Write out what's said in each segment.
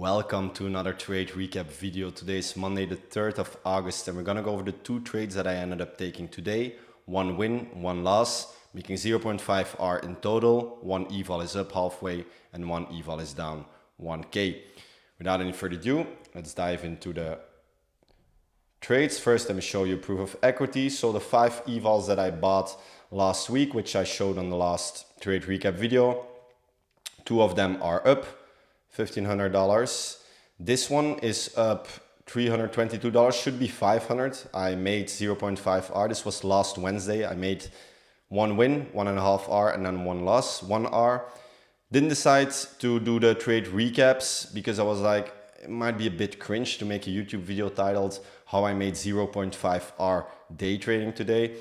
Welcome to another trade recap video. Today is Monday the 3rd of August and we're gonna go over the two trades that I ended up taking today. One win, one loss, making 0.5 R in total. One eval is up halfway and one eval is down 1K. Without any further ado, let's dive into the trades. First, let me show you proof of equity. So the 5 evals that I bought last week, which I showed on the last trade recap video, 2 of them are up $1,500. This one is up $322, should be 500. I made 0.5 R. This was last Wednesday. I made one win, 1.5 R, and then one loss, 1 R. Didn't decide to do the trade recaps because I was like, it might be a bit cringe to make a YouTube video titled how I made 0.5 R day trading today.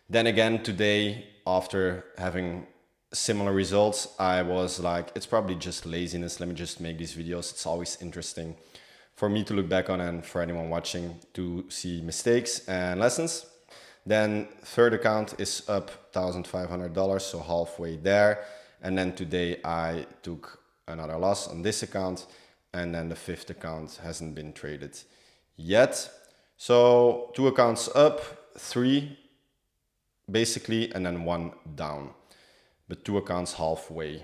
Then again, today, after having similar results, I was like, it's probably just laziness. Let me just make these videos. It's always interesting for me to look back on and for anyone watching to see mistakes and lessons. Then third account is up $1,500, so halfway there. And then today I took another loss on this account, and then the fifth account hasn't been traded yet. So 2 accounts up, 3 basically, and then 1 down. But 2 accounts halfway.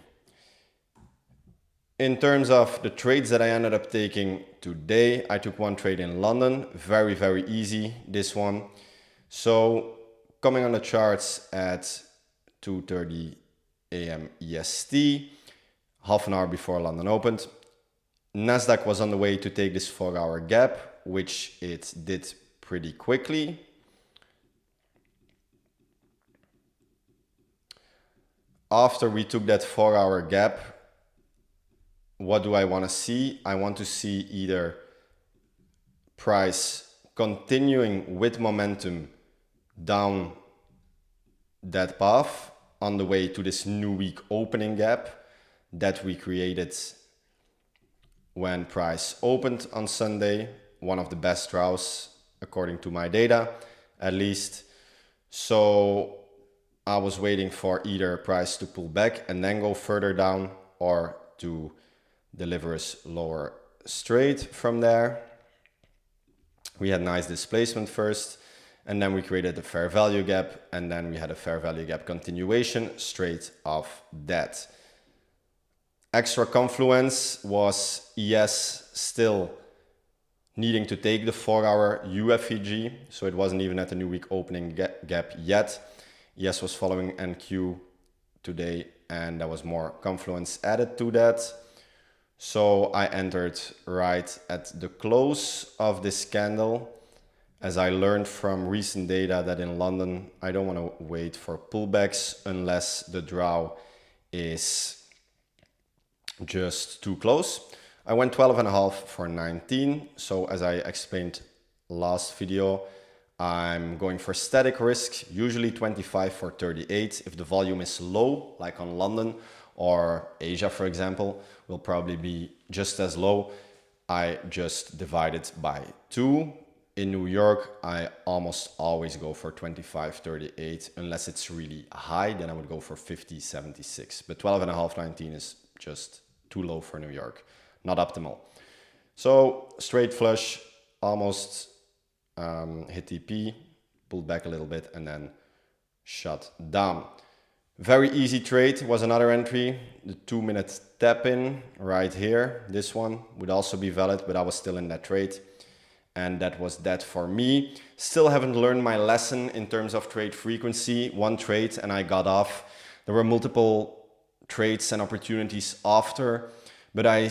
In terms of the trades that I ended up taking today, I took one trade in London. Very, very easy, this one. So coming on the charts at 2:30 a.m. EST, half an hour before London opened, Nasdaq was on the way to take this 4-hour gap, which it did pretty quickly. After we took that 4-hour gap, what do I want to see? I want to see either price continuing with momentum down that path on the way to this new week opening gap that we created when price opened on Sunday. One of the best routes according to my data, at least. So I was waiting for either price to pull back and then go further down, or to deliver us lower straight from there. We had nice displacement first, and then we created a fair value gap, and then we had a fair value gap continuation straight off that. Extra confluence was ES still needing to take the 4-hour UFEG, so it wasn't even at the new week opening gap yet. ES was following NQ today, and there was more confluence added to that. So I entered right at the close of this candle, as I learned from recent data that in London, I don't want to wait for pullbacks unless the draw is just too close. I went 12.5 for 19. So as I explained last video, I'm going for static risk, usually 25 for 38. If the volume is low, like on London or Asia, for example, will probably be just as low. I just divide it by 2. In New York, I almost always go for 25, 38. Unless it's really high, then I would go for 50, 76. But 12.5, 19 is just too low for New York. Not optimal. So straight flush, almost hit TP, pulled back a little bit, and then shut down. Very easy trade was another entry. The 2-minute tap in right here. This one would also be valid, but I was still in that trade. And that was that for me. Still haven't learned my lesson in terms of trade frequency. One trade and I got off. There were multiple trades and opportunities after, but I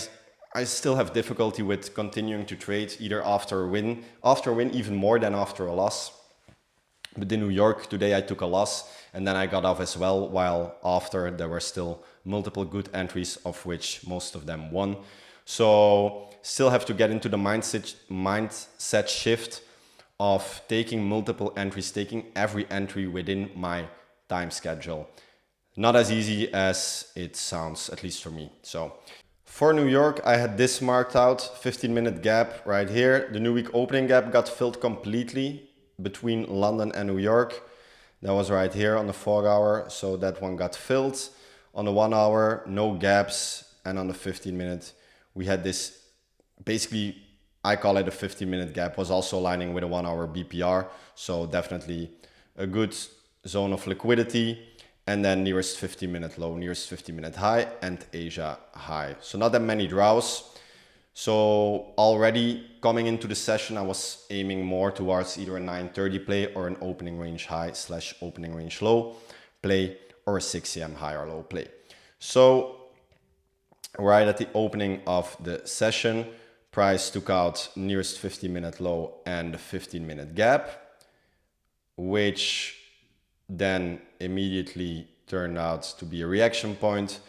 still have difficulty with continuing to trade either after a win. After a win, even more than after a loss. But in New York today, I took a loss and then I got off as well, while after there were still multiple good entries, of which most of them won. So still have to get into the mindset shift of taking multiple entries, taking every entry within my time schedule. Not as easy as it sounds, at least for me. So for New York, I had this marked out, 15-minute gap right here. The new week opening gap got filled completely between London and New York. That was right here on the 4-hour, so that one got filled. On the 1 hour, no gaps, and on the 15-minute, we had this basically, I call it a 15-minute gap, was also aligning with a 1-hour BPR. So definitely a good zone of liquidity. And then nearest 50-minute low, nearest 50-minute high, and Asia high. So not that many draws. So already coming into the session, I was aiming more towards either a 9:30 play or an opening range high / opening range low play, or a 6 a.m. high or low play. So right at the opening of the session, price took out nearest 50-minute low and the 15-minute gap, which then immediately turned out to be a reaction point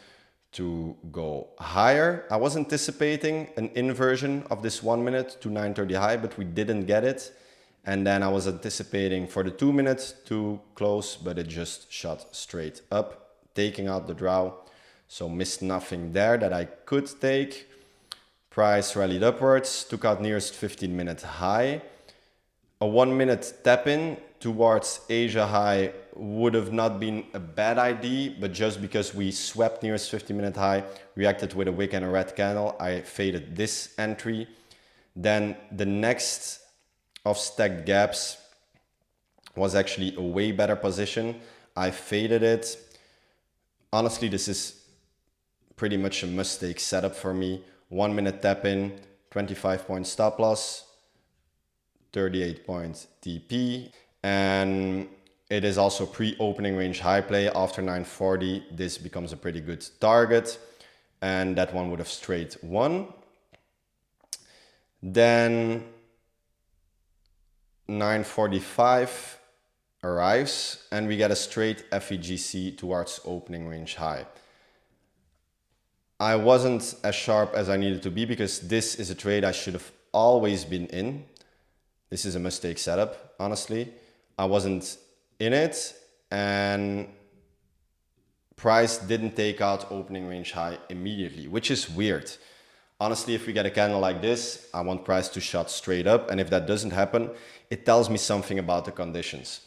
to go higher. I was anticipating an inversion of this 1 minute to 9:30 high, but we didn't get it. And then I was anticipating for the 2 minutes to close, but it just shot straight up, taking out the draw. So missed nothing there that I could take. Price rallied upwards, took out nearest 15-minute high. A 1 minute tap in towards Asia high would have not been a bad idea, but just because we swept nearest 50-minute high, reacted with a wick and a red candle, I faded this entry. Then the next of stacked gaps was actually a way better position. I faded it. Honestly, this is pretty much a mistake setup for me. 1 minute tap in, 25 point stop loss, 38 point TP, and it is also pre-opening range high play. After 9:40, this becomes a pretty good target, and that one would have straight won. Then 9:45 arrives and we get a straight FEGC towards opening range high. I wasn't as sharp as I needed to be because this is a trade I should have always been in. This is a mistake setup, honestly. I wasn't in it, and price didn't take out opening range high immediately, which is weird. Honestly, if we get a candle like this, I want price to shot straight up, and if that doesn't happen, it tells me something about the conditions.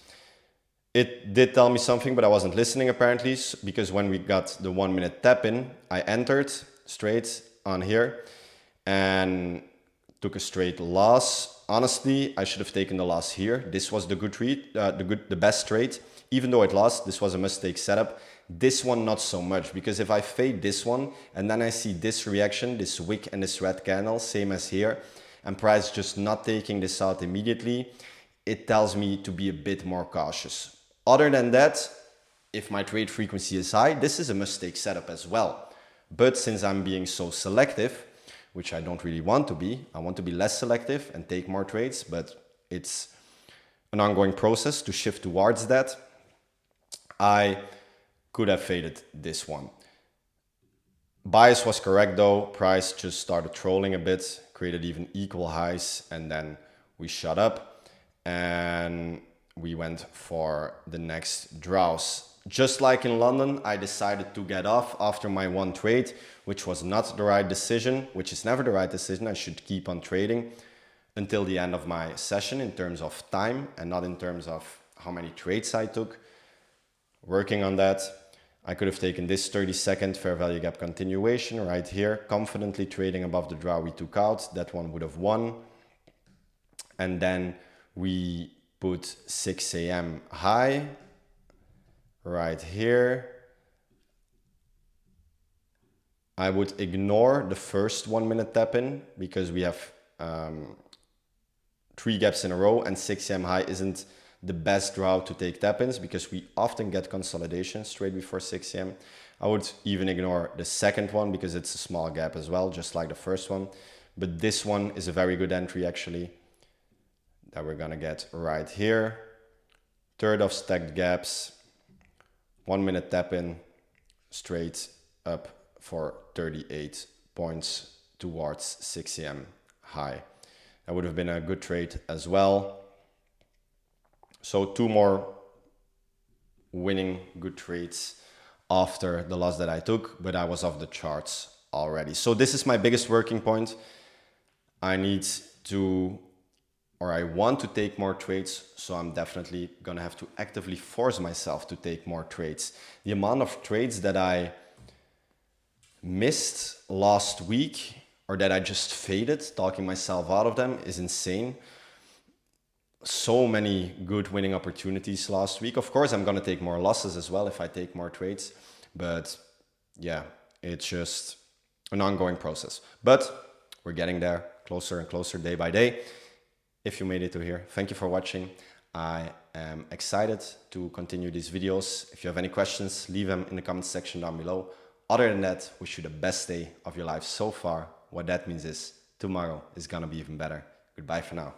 It did tell me something, but I wasn't listening apparently, because when we got the 1 minute tap in, I entered straight on here and took a straight loss. Honestly, I should have taken the loss here. This was the good trade, the best trade. Even though it lost, this was a mistake setup. This one, not so much, because if I fade this one and then I see this reaction, this wick and this red candle, same as here, and price just not taking this out immediately, it tells me to be a bit more cautious. Other than that, if my trade frequency is high, this is a mistake setup as well. But since I'm being so selective, which I don't really want to be, I want to be less selective and take more trades, but it's an ongoing process to shift towards that. I could have faded this one. Bias was correct though. Price just started trolling a bit, created even equal highs, and then we shot up and we went for the next draws. Just like in London, I decided to get off after my one trade, which was not the right decision, which is never the right decision. I should keep on trading until the end of my session in terms of time and not in terms of how many trades I took. Working on that, I could have taken this 30-second fair value gap continuation right here, confidently trading above the draw we took out. That one would have won. And then we put 6 a.m. high right here. I would ignore the first 1 minute tap in because we have 3 gaps in a row, and 6 a.m. high isn't the best draw to take tap ins because we often get consolidation straight before 6 a.m. I would even ignore the second one because it's a small gap as well, just like the first one. But this one is a very good entry actually that we're gonna get right here. Third of stacked gaps, 1 minute tap in, straight up for 38 points towards 6 a.m. high. That would have been a good trade as well. So 2 more winning good trades after the loss that I took, but I was off the charts already. So this is my biggest working point. I need to, or I want to take more trades, so I'm definitely gonna have to actively force myself to take more trades. The amount of trades that I missed last week or that I just faded, talking myself out of them, is insane. So many good winning opportunities last week. Of course, I'm going to take more losses as well if I take more trades. But yeah, it's just an ongoing process. But we're getting there, closer and closer day by day. If you made it to here, thank you for watching. I am excited to continue these videos. If you have any questions, leave them in the comments section down below. Other than that, wish you the best day of your life so far. What that means is tomorrow is gonna be even better. Goodbye for now.